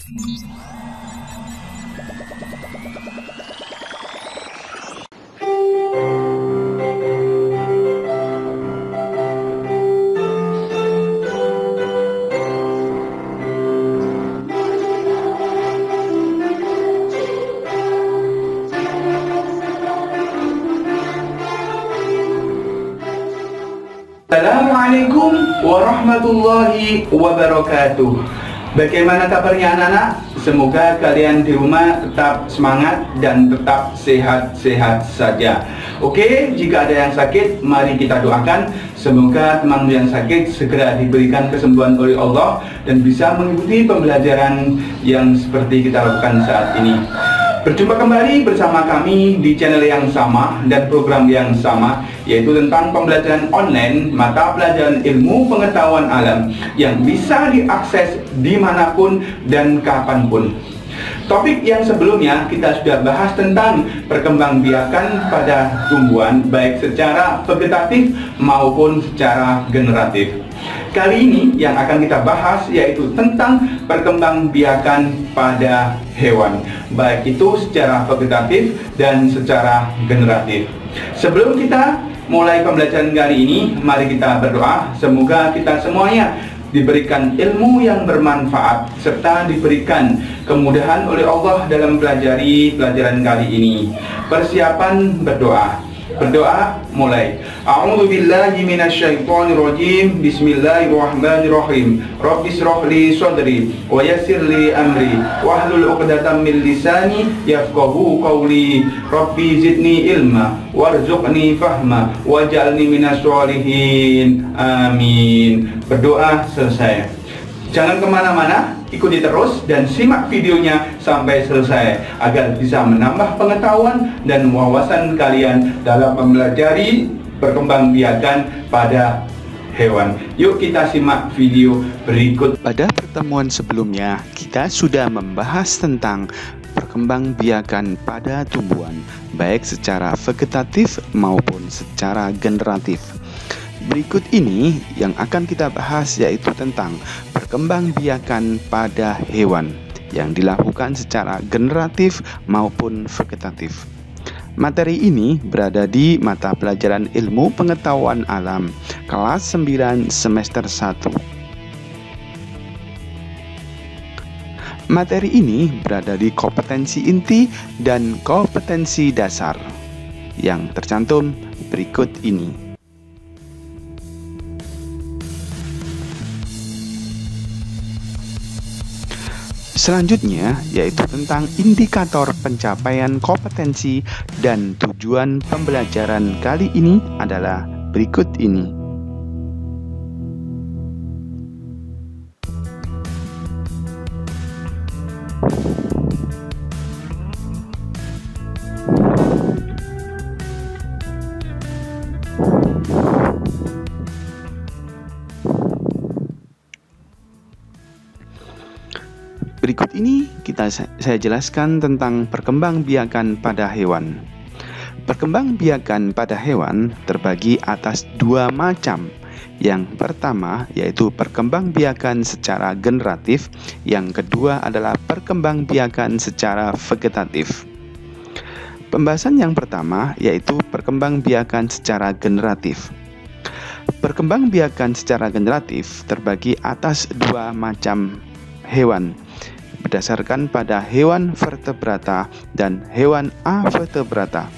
Assalamualaikum warahmatullahi wabarakatuh. Bagaimana kabarnya anak-anak? Semoga kalian di rumah tetap semangat dan tetap sehat-sehat saja. Oke, jika ada yang sakit, mari kita doakan. Semoga teman yang sakit segera diberikan kesembuhan oleh Allah dan bisa mengikuti pembelajaran yang seperti kita lakukan saat ini. Berjumpa kembali bersama kami di channel yang sama dan program yang sama, yaitu tentang pembelajaran online mata pelajaran ilmu pengetahuan alam yang bisa diakses dimanapun dan kapanpun. Topik yang sebelumnya kita sudah bahas tentang perkembangbiakan pada tumbuhan baik secara vegetatif maupun secara generatif. Kali ini yang akan kita bahas yaitu tentang perkembangbiakan pada hewan, baik itu secara vegetatif dan secara generatif. Sebelum kita mulai pembelajaran kali ini, mari kita berdoa. Semoga kita semuanya diberikan ilmu yang bermanfaat serta diberikan kemudahan oleh Allah dalam pelajari pelajaran kali ini. Persiapan berdoa. Berdoa mulai. A'udzubillahi minasyaitonirrajim. Bismillahirrahmanirrahim. Rabbi shrah li sadri wa yassir li amri wahlul 'uqdatam min lisani yafqahu qawli. Rabbi zidni ilma warzuqni fahma waj'alni minas sholihin. Amin. Berdoa selesai. Jangan kemana-mana, ikuti terus dan simak videonya sampai selesai agar bisa menambah pengetahuan dan wawasan kalian dalam mempelajari perkembangbiakan pada hewan. Yuk kita simak video berikut. Pada pertemuan sebelumnya, kita sudah membahas tentang perkembangbiakan pada tumbuhan, baik secara vegetatif maupun secara generatif. Berikut ini yang akan kita bahas yaitu tentang perkembangbiakan pada hewan yang dilakukan secara generatif maupun vegetatif. Materi ini berada di mata pelajaran ilmu pengetahuan alam kelas 9 semester 1. Materi ini berada di kompetensi inti dan kompetensi dasar yang tercantum berikut ini. Selanjutnya yaitu tentang indikator pencapaian kompetensi dan tujuan pembelajaran kali ini adalah berikut ini. Berikut ini saya jelaskan tentang perkembangbiakan pada hewan. Perkembangbiakan pada hewan terbagi atas dua macam. Yang pertama yaitu perkembangbiakan secara generatif, yang kedua adalah perkembangbiakan secara vegetatif. Pembahasan yang pertama yaitu perkembangbiakan secara generatif. Perkembangbiakan secara generatif terbagi atas dua macam hewan, berdasarkan pada hewan vertebrata dan hewan avertebrata.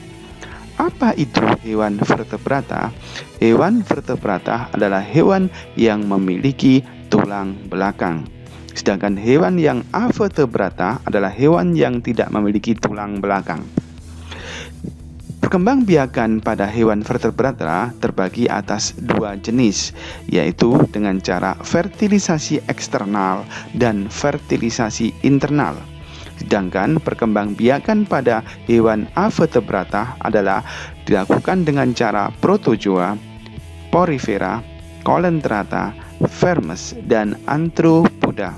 Apa itu hewan vertebrata? Hewan vertebrata adalah hewan yang memiliki tulang belakang. Sedangkan hewan yang avertebrata adalah hewan yang tidak memiliki tulang belakang. Perkembangbiakan pada hewan vertebrata terbagi atas dua jenis, yaitu dengan cara fertilisasi eksternal dan fertilisasi internal. Sedangkan perkembangbiakan pada hewan avertebrata adalah dilakukan dengan cara protozoa, porifera, colentrata, vermes, dan anthropoda.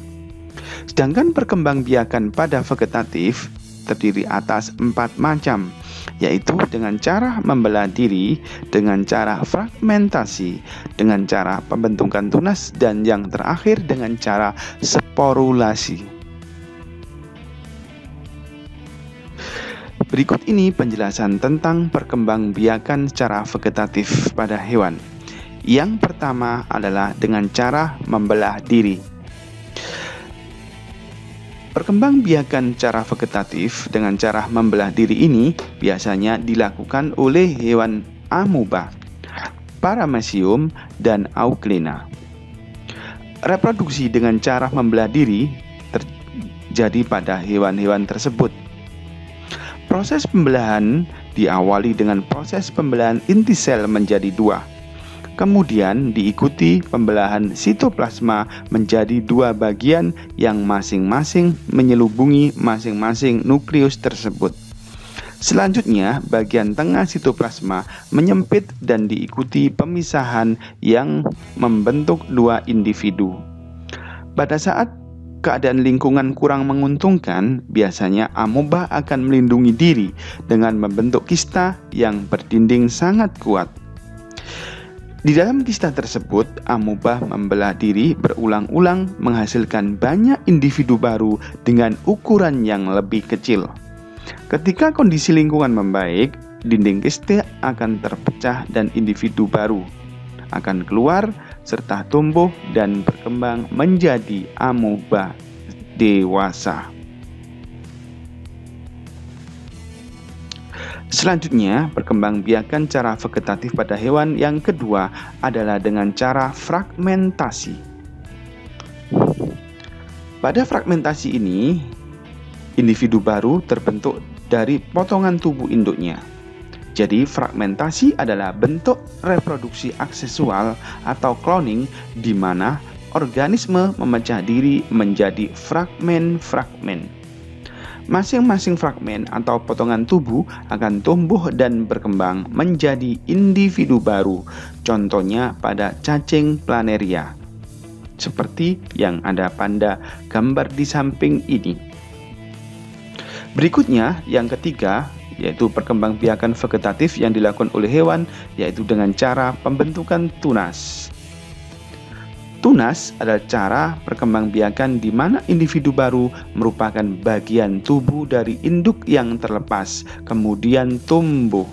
Sedangkan perkembangbiakan pada vegetatif terdiri atas 4 macam, yaitu dengan cara membelah diri, dengan cara fragmentasi, dengan cara pembentukan tunas, dan yang terakhir dengan cara sporulasi. Berikut ini penjelasan tentang perkembangbiakan secara vegetatif pada hewan. Yang pertama adalah dengan cara membelah diri. Perkembangbiakan secara vegetatif dengan cara membelah diri ini biasanya dilakukan oleh hewan amoeba, paramecium, dan auklena. Reproduksi dengan cara membelah diri terjadi pada hewan-hewan tersebut. Proses pembelahan diawali dengan proses pembelahan inti sel menjadi dua. Kemudian diikuti pembelahan sitoplasma menjadi dua bagian yang masing-masing menyelubungi masing-masing nukleus tersebut. Selanjutnya, bagian tengah sitoplasma menyempit dan diikuti pemisahan yang membentuk dua individu. Pada saat keadaan lingkungan kurang menguntungkan, biasanya amoeba akan melindungi diri dengan membentuk kista yang berdinding sangat kuat. Di dalam kista tersebut, amoeba membelah diri berulang-ulang menghasilkan banyak individu baru dengan ukuran yang lebih kecil. Ketika kondisi lingkungan membaik, dinding kista akan terpecah dan individu baru akan keluar serta tumbuh dan berkembang menjadi amoeba dewasa. Selanjutnya, perkembangbiakan cara vegetatif pada hewan yang kedua adalah dengan cara fragmentasi. Pada fragmentasi ini, individu baru terbentuk dari potongan tubuh induknya. Jadi fragmentasi adalah bentuk reproduksi aksesual atau cloning di mana organisme memecah diri menjadi fragmen-fragmen. Masing-masing fragmen atau potongan tubuh akan tumbuh dan berkembang menjadi individu baru. Contohnya pada cacing planaria, seperti yang ada pada gambar di samping ini. Berikutnya, yang ketiga, yaitu perkembangbiakan vegetatif yang dilakukan oleh hewan, yaitu dengan cara pembentukan tunas. Tunas adalah cara perkembangbiakan di mana individu baru merupakan bagian tubuh dari induk yang terlepas, kemudian tumbuh.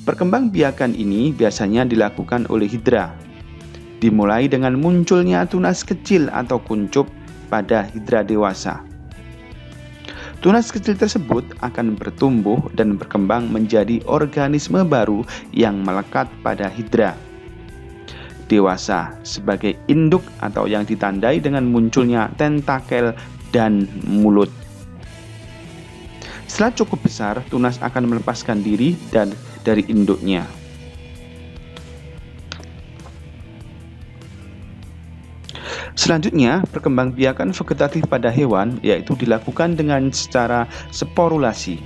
Perkembangbiakan ini biasanya dilakukan oleh hidra. Dimulai dengan munculnya tunas kecil atau kuncup pada hidra dewasa. Tunas kecil tersebut akan bertumbuh dan berkembang menjadi organisme baru yang melekat pada hidra dewasa sebagai induk atau yang ditandai dengan munculnya tentakel dan mulut. Setelah cukup besar, tunas akan melepaskan diri dari induknya. Selanjutnya, perkembangbiakan vegetatif pada hewan yaitu dilakukan dengan secara sporulasi.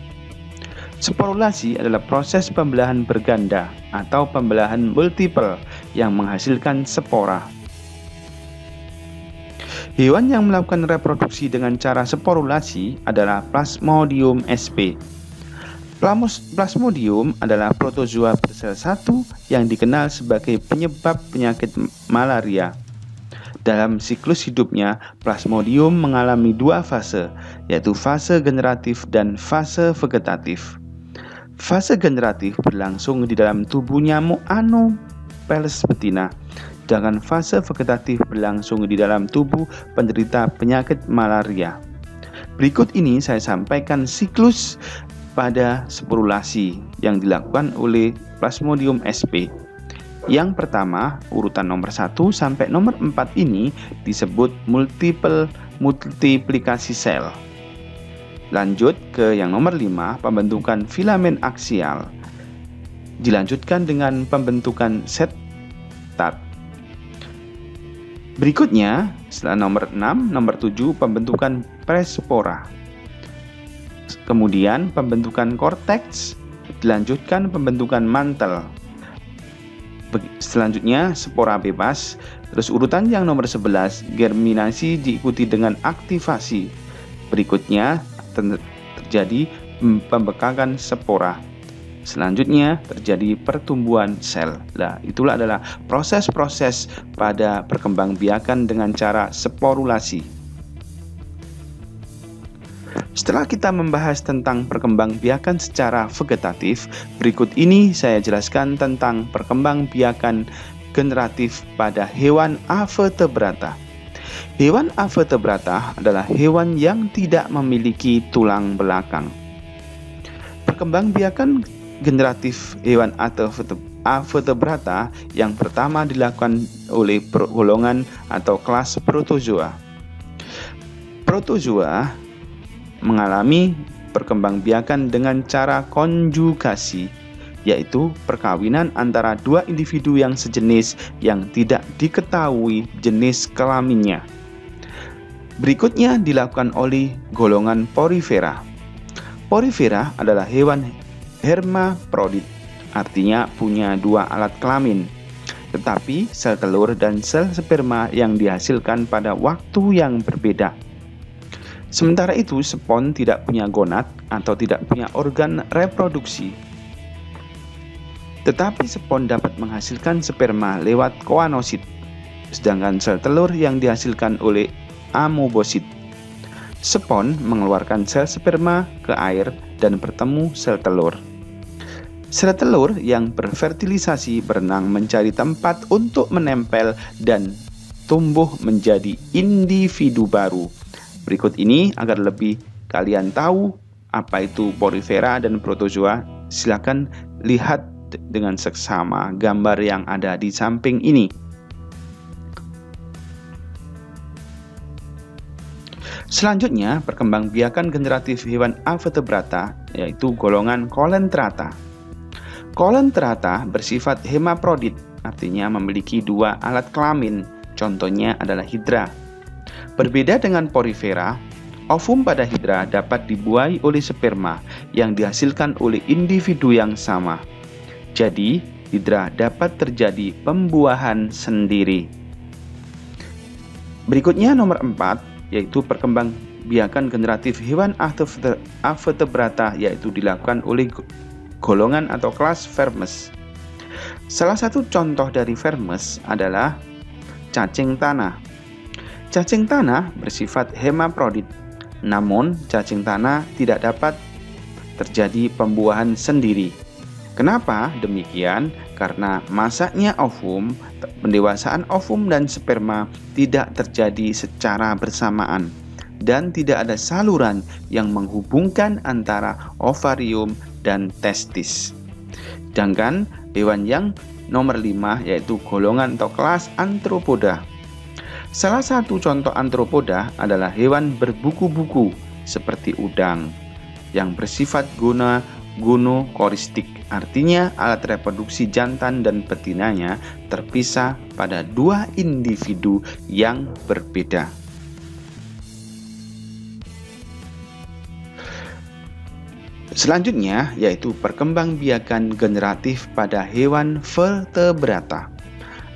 Sporulasi adalah proses pembelahan berganda atau pembelahan multiple yang menghasilkan spora. Hewan yang melakukan reproduksi dengan cara sporulasi adalah Plasmodium sp. Plasmodium adalah protozoa bersel satu yang dikenal sebagai penyebab penyakit malaria. Dalam siklus hidupnya, Plasmodium mengalami dua fase, yaitu fase generatif dan fase vegetatif. Fase generatif berlangsung di dalam tubuh nyamuk Anopheles betina, sedangkan fase vegetatif berlangsung di dalam tubuh penderita penyakit malaria. Berikut ini saya sampaikan siklus pada sporulasi yang dilakukan oleh Plasmodium sp. Yang pertama, urutan nomor 1 sampai nomor 4 ini disebut multiplikasi sel. Lanjut ke yang nomor 5, pembentukan filamen aksial. Dilanjutkan dengan pembentukan setat. Berikutnya, setelah nomor 6, nomor 7, pembentukan prespora. Kemudian pembentukan korteks, dilanjutkan pembentukan mantel. Selanjutnya spora bebas. Terus urutan yang nomor 11, germinasi diikuti dengan aktivasi. Berikutnya terjadi pembekakan spora. Selanjutnya terjadi pertumbuhan sel. Nah, itulah adalah proses-proses pada perkembangbiakan dengan cara sporulasi. Setelah kita membahas tentang perkembangbiakan secara vegetatif, berikut ini saya jelaskan tentang perkembangbiakan generatif pada hewan avertebrata. Hewan avertebrata adalah hewan yang tidak memiliki tulang belakang. Perkembangbiakan generatif hewan avertebrata yang pertama dilakukan oleh golongan atau kelas protozoa. Protozoa mengalami perkembangbiakan dengan cara konjugasi, yaitu perkawinan antara dua individu yang sejenis yang tidak diketahui jenis kelaminnya. Berikutnya dilakukan oleh golongan porifera. Porifera adalah hewan hermaprodit, artinya punya dua alat kelamin, tetapi sel telur dan sel sperma yang dihasilkan pada waktu yang berbeda. Sementara itu, spon tidak punya gonad atau tidak punya organ reproduksi. Tetapi spon dapat menghasilkan sperma lewat koanosit, sedangkan sel telur yang dihasilkan oleh amoebosit. Spon mengeluarkan sel sperma ke air dan bertemu sel telur. Sel telur yang berfertilisasi berenang mencari tempat untuk menempel dan tumbuh menjadi individu baru. Berikut ini agar lebih kalian tahu apa itu porifera dan protozoa, silakan lihat dengan seksama gambar yang ada di samping ini. Selanjutnya, perkembangbiakan generatif hewan avertebrata yaitu golongan Coelenterata. Coelenterata bersifat hemaprodit, artinya memiliki dua alat kelamin, contohnya adalah hidra. Berbeda dengan porifera, ovum pada hidra dapat dibuai oleh sperma yang dihasilkan oleh individu yang sama. Jadi, hidra dapat terjadi pembuahan sendiri. Berikutnya nomor 4, yaitu perkembangbiakan generatif hewan avertebrata, yaitu dilakukan oleh golongan atau kelas Vermes. Salah satu contoh dari Vermes adalah cacing tanah. Cacing tanah bersifat hemaprodit, namun cacing tanah tidak dapat terjadi pembuahan sendiri. Kenapa demikian? Karena masaknya ovum, pendewasaan ovum dan sperma tidak terjadi secara bersamaan dan tidak ada saluran yang menghubungkan antara ovarium dan testis. Sedangkan hewan yang nomor 5 yaitu golongan atau kelas Arthropoda. Salah satu contoh arthropoda adalah hewan berbuku-buku seperti udang yang bersifat gonokoristik, artinya alat reproduksi jantan dan betinanya terpisah pada dua individu yang berbeda. Selanjutnya yaitu perkembangbiakan generatif pada hewan vertebrata.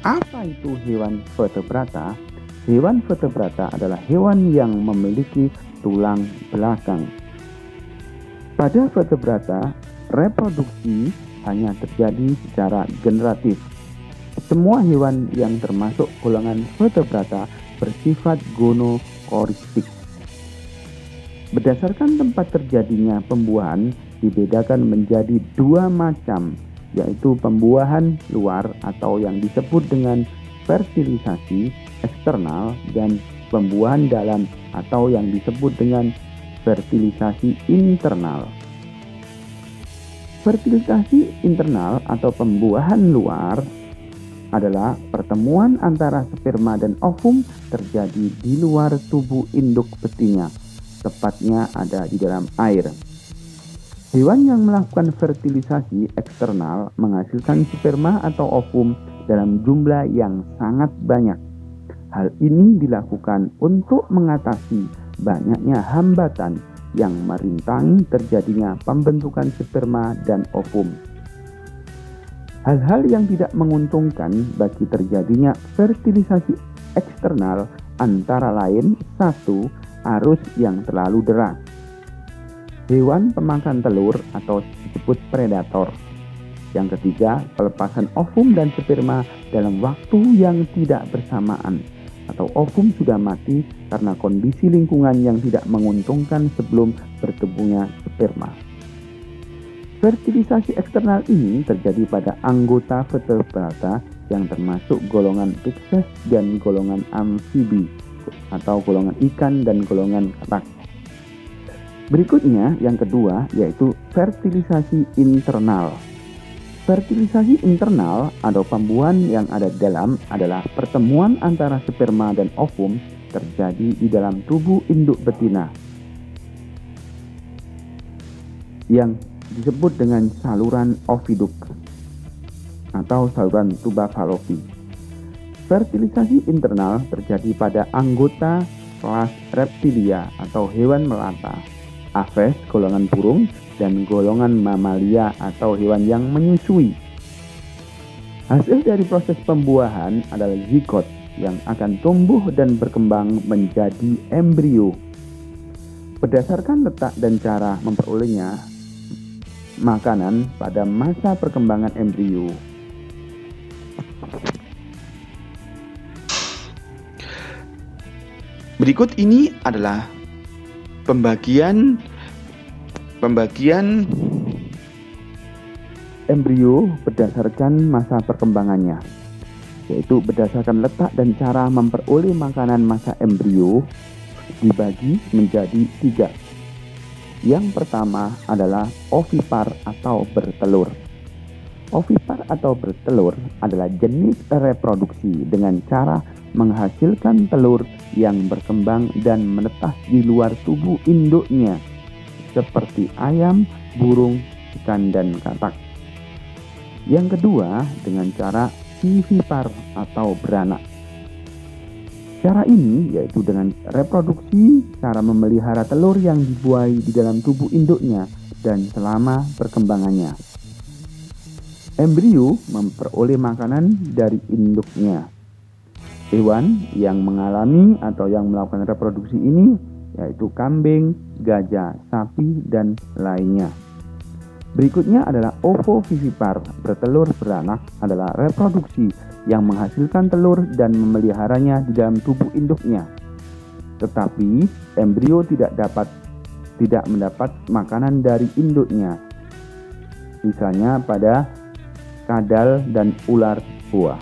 Apa itu hewan vertebrata? Hewan vertebrata adalah hewan yang memiliki tulang belakang. Pada vertebrata, reproduksi hanya terjadi secara generatif. Semua hewan yang termasuk golongan vertebrata bersifat gonokoristik. Berdasarkan tempat terjadinya pembuahan dibedakan menjadi dua macam, yaitu pembuahan luar atau yang disebut dengan fertilisasi eksternal dan pembuahan dalam atau yang disebut dengan fertilisasi internal. Fertilisasi internal atau pembuahan luar adalah pertemuan antara sperma dan ovum terjadi di luar tubuh induk betina, tepatnya ada di dalam air. Hewan yang melakukan fertilisasi eksternal menghasilkan sperma atau ovum dalam jumlah yang sangat banyak. Hal ini dilakukan untuk mengatasi banyaknya hambatan yang merintangi terjadinya pembentukan sperma dan ovum. Hal-hal yang tidak menguntungkan bagi terjadinya fertilisasi eksternal antara lain: 1. Arus yang terlalu deras. Hewan pemakan telur atau disebut predator. Yang ketiga, pelepasan ovum dan sperma dalam waktu yang tidak bersamaan, atau ovum sudah mati karena kondisi lingkungan yang tidak menguntungkan sebelum bertumbuhnya sperma. Fertilisasi eksternal ini terjadi pada anggota vertebrata yang termasuk golongan Pisces dan golongan amfibi atau golongan ikan dan golongan katak. Berikutnya yang kedua yaitu fertilisasi internal. Fertilisasi internal atau pembuahan yang ada dalam adalah pertemuan antara sperma dan ovum terjadi di dalam tubuh induk betina yang disebut dengan saluran oviduk atau saluran tuba Fallopi. Fertilisasi internal terjadi pada anggota kelas reptilia atau hewan melata, aves golongan burung, dan golongan mamalia atau hewan yang menyusui. Hasil dari proses pembuahan adalah zigot yang akan tumbuh dan berkembang menjadi embrio. Berdasarkan letak dan cara memperolehnya makanan pada masa perkembangan embrio. Berikut ini adalah pembagian embrio berdasarkan masa perkembangannya, yaitu berdasarkan letak dan cara memperoleh makanan masa embrio dibagi menjadi 3. Yang pertama adalah ovipar atau bertelur. Ovipar atau bertelur adalah jenis reproduksi dengan cara menghasilkan telur yang berkembang dan menetas di luar tubuh induknya, seperti ayam, burung, ikan, dan katak. Yang kedua dengan cara vivipar atau beranak. Cara ini yaitu dengan reproduksi, cara memelihara telur yang dibuai di dalam tubuh induknya dan selama perkembangannya. Embrio memperoleh makanan dari induknya. Hewan yang mengalami atau yang melakukan reproduksi ini yaitu kambing, gajah, sapi, dan lainnya. Berikutnya adalah ovovivipar, bertelur beranak adalah reproduksi yang menghasilkan telur dan memeliharanya di dalam tubuh induknya. Tetapi embrio tidak mendapat makanan dari induknya. Misalnya pada kadal dan ular buah.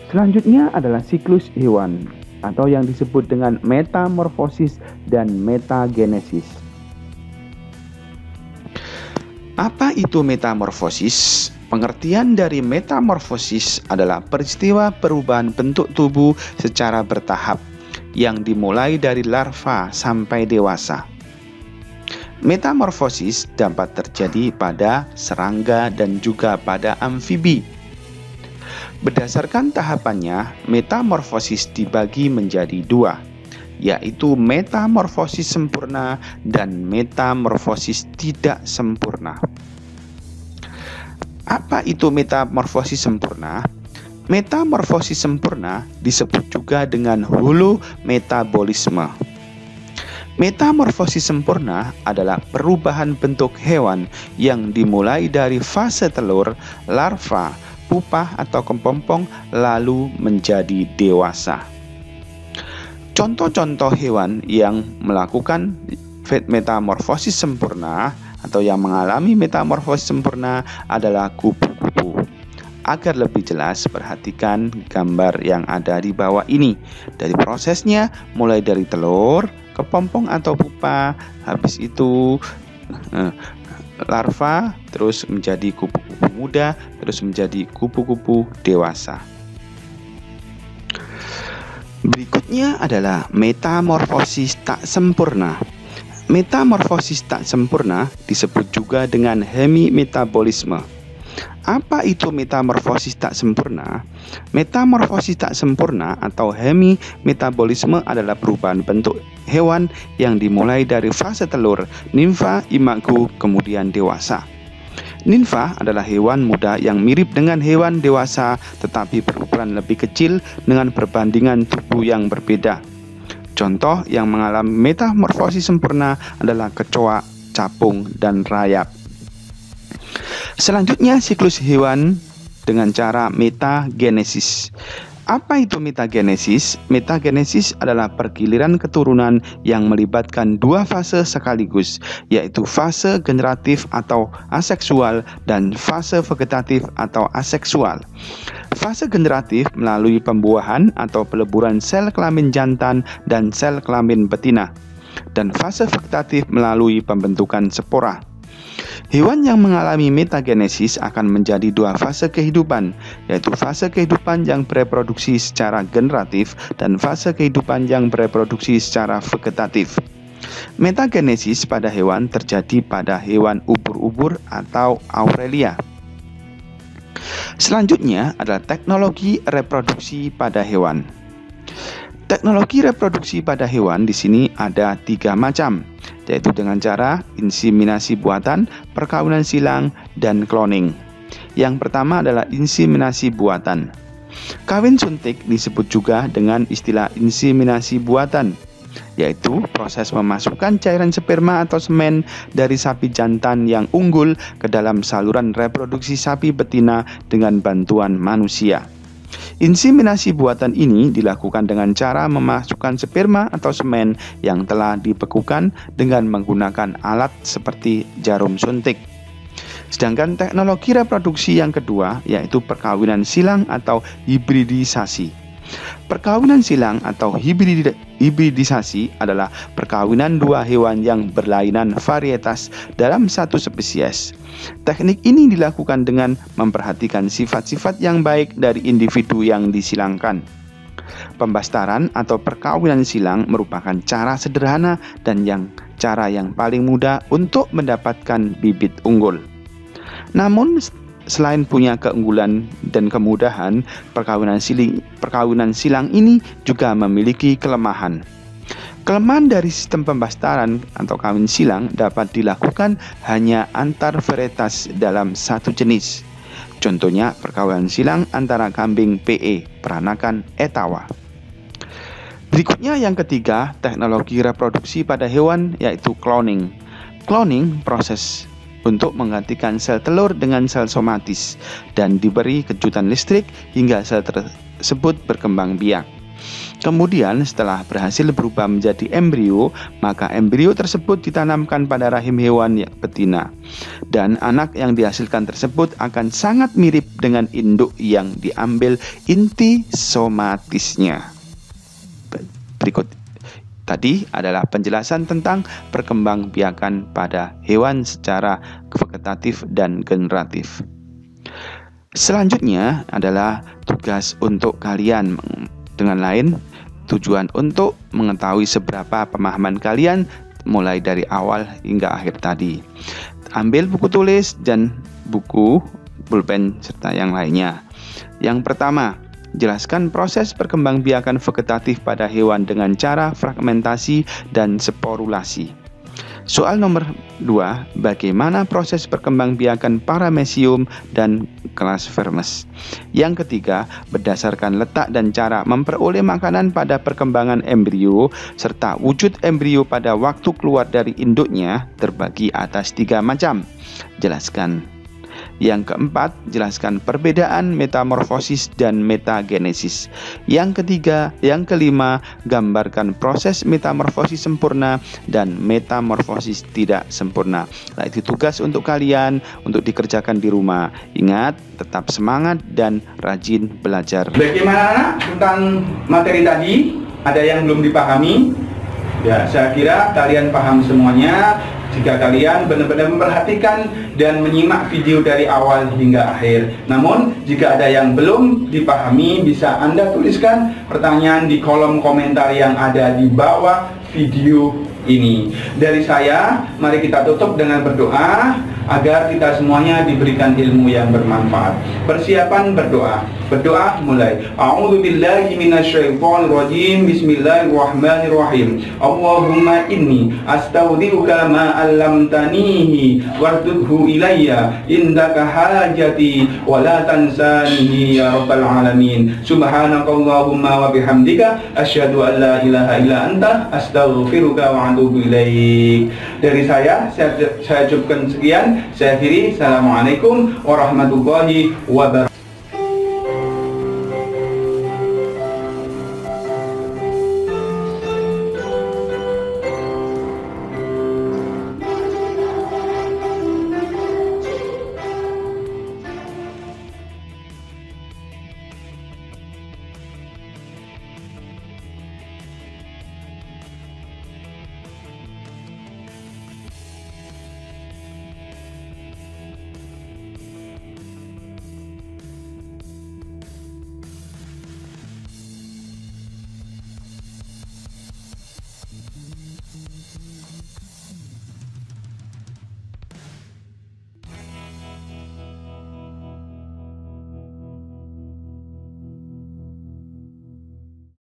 Selanjutnya adalah siklus hewan atau yang disebut dengan metamorfosis dan metagenesis. Apa itu metamorfosis? Pengertian dari metamorfosis adalah peristiwa perubahan bentuk tubuh secara bertahap yang dimulai dari larva sampai dewasa. Metamorfosis dapat terjadi pada serangga dan juga pada amfibi. Berdasarkan tahapannya, metamorfosis dibagi menjadi 2, yaitu metamorfosis sempurna dan metamorfosis tidak sempurna. Apa itu metamorfosis sempurna? Metamorfosis sempurna disebut juga dengan holometabolisme. Metamorfosis sempurna adalah perubahan bentuk hewan yang dimulai dari fase telur, larva, pupa atau kepompong lalu menjadi dewasa. Contoh-contoh hewan yang melakukan metamorfosis sempurna atau yang mengalami metamorfosis sempurna adalah kupu-kupu. Agar lebih jelas, perhatikan gambar yang ada di bawah ini. Dari prosesnya, mulai dari telur, kepompong atau pupa, habis itu larva, terus menjadi kupu-kupu muda, terus menjadi kupu-kupu dewasa. Berikutnya adalah metamorfosis tak sempurna. Metamorfosis tak sempurna disebut juga dengan hemimetabolisme. Apa itu metamorfosis tak sempurna? Metamorfosis tak sempurna atau hemimetabolisme adalah perubahan bentuk hewan yang dimulai dari fase telur, nimfa, imago, kemudian dewasa. Nimfa adalah hewan muda yang mirip dengan hewan dewasa tetapi berukuran lebih kecil dengan perbandingan tubuh yang berbeda. Contoh yang mengalami metamorfosis sempurna adalah kecoa, capung, dan rayap. Selanjutnya siklus hewan dengan cara metagenesis. Apa itu metagenesis? Metagenesis adalah pergiliran keturunan yang melibatkan dua fase sekaligus, yaitu fase generatif atau aseksual dan fase vegetatif atau aseksual. Fase generatif melalui pembuahan atau peleburan sel kelamin jantan dan sel kelamin betina, dan fase vegetatif melalui pembentukan spora. Hewan yang mengalami metagenesis akan menjadi dua fase kehidupan, yaitu fase kehidupan yang bereproduksi secara generatif dan fase kehidupan yang bereproduksi secara vegetatif. Metagenesis pada hewan terjadi pada hewan ubur-ubur atau Aurelia. Selanjutnya adalah teknologi reproduksi pada hewan. Teknologi reproduksi pada hewan di sini ada 3 macam, yaitu dengan cara inseminasi buatan, perkawinan silang, dan cloning. Yang pertama adalah inseminasi buatan. Kawin suntik disebut juga dengan istilah inseminasi buatan, yaitu proses memasukkan cairan sperma atau semen dari sapi jantan yang unggul ke dalam saluran reproduksi sapi betina dengan bantuan manusia. Inseminasi buatan ini dilakukan dengan cara memasukkan sperma atau semen yang telah dibekukan dengan menggunakan alat seperti jarum suntik. Sedangkan teknologi reproduksi yang kedua yaitu perkawinan silang atau hibridisasi. Perkawinan silang atau hibridisasi adalah perkawinan dua hewan yang berlainan varietas dalam satu spesies. Teknik ini dilakukan dengan memperhatikan sifat-sifat yang baik dari individu yang disilangkan. Pembastaran atau perkawinan silang merupakan cara sederhana dan cara yang paling mudah untuk mendapatkan bibit unggul. Namun selain punya keunggulan dan kemudahan, perkawinan silang ini juga memiliki kelemahan. Kelemahan dari sistem pembastaran atau kawin silang dapat dilakukan hanya antar varietas dalam satu jenis. Contohnya perkawinan silang antara kambing PE, peranakan Etawa. Berikutnya yang ketiga, teknologi reproduksi pada hewan yaitu cloning. Cloning proses untuk menggantikan sel telur dengan sel somatis dan diberi kejutan listrik hingga sel tersebut berkembang biak. Kemudian setelah berhasil berubah menjadi embrio, maka embrio tersebut ditanamkan pada rahim hewan betina, dan anak yang dihasilkan tersebut akan sangat mirip dengan induk yang diambil inti somatisnya. Berikut tadi adalah penjelasan tentang perkembangbiakan pada hewan secara vegetatif dan generatif. Selanjutnya adalah tugas untuk kalian. Dengan lain, tujuan untuk mengetahui seberapa pemahaman kalian mulai dari awal hingga akhir tadi. Ambil buku tulis dan buku, pulpen, serta yang lainnya. Yang pertama, jelaskan proses perkembangbiakan vegetatif pada hewan dengan cara fragmentasi dan sporulasi. Soal nomor 2, bagaimana proses perkembangbiakan paramecium dan kelas Vermes. Yang ketiga, berdasarkan letak dan cara memperoleh makanan pada perkembangan embrio serta wujud embrio pada waktu keluar dari induknya terbagi atas 3 macam. Jelaskan. Yang keempat, jelaskan perbedaan metamorfosis dan metagenesis. Yang kelima, gambarkan proses metamorfosis sempurna dan metamorfosis tidak sempurna. Nah, itu tugas untuk kalian untuk dikerjakan di rumah. Ingat, tetap semangat dan rajin belajar. Bagaimana tentang materi tadi? Ada yang belum dipahami? Ya, saya kira kalian paham semuanya jika kalian benar-benar memperhatikan dan menyimak video dari awal hingga akhir. Namun, jika ada yang belum dipahami, bisa Anda tuliskan pertanyaan di kolom komentar yang ada di bawah video ini. Dari saya, mari kita tutup dengan berdoa agar kita semuanya diberikan ilmu yang bermanfaat. Persiapan berdoa. Berdoa mulai. A'udzubillahi minasyaitonirrajim. Bismillahirrahmanirrahim. Allahumma inni astaudiuka ma 'allamtanihi wardudhu ilayya indaka hajati wa la tansanihi ya rabbal alamin. Subhanakallahumma wa bihamdika asyhadu an la ilaha illa anta astaghfiruka wa atubu ilaik. Dari saya cukupkan sekian. Saya akhiri. Assalamualaikum warahmatullahi wabarakatuh.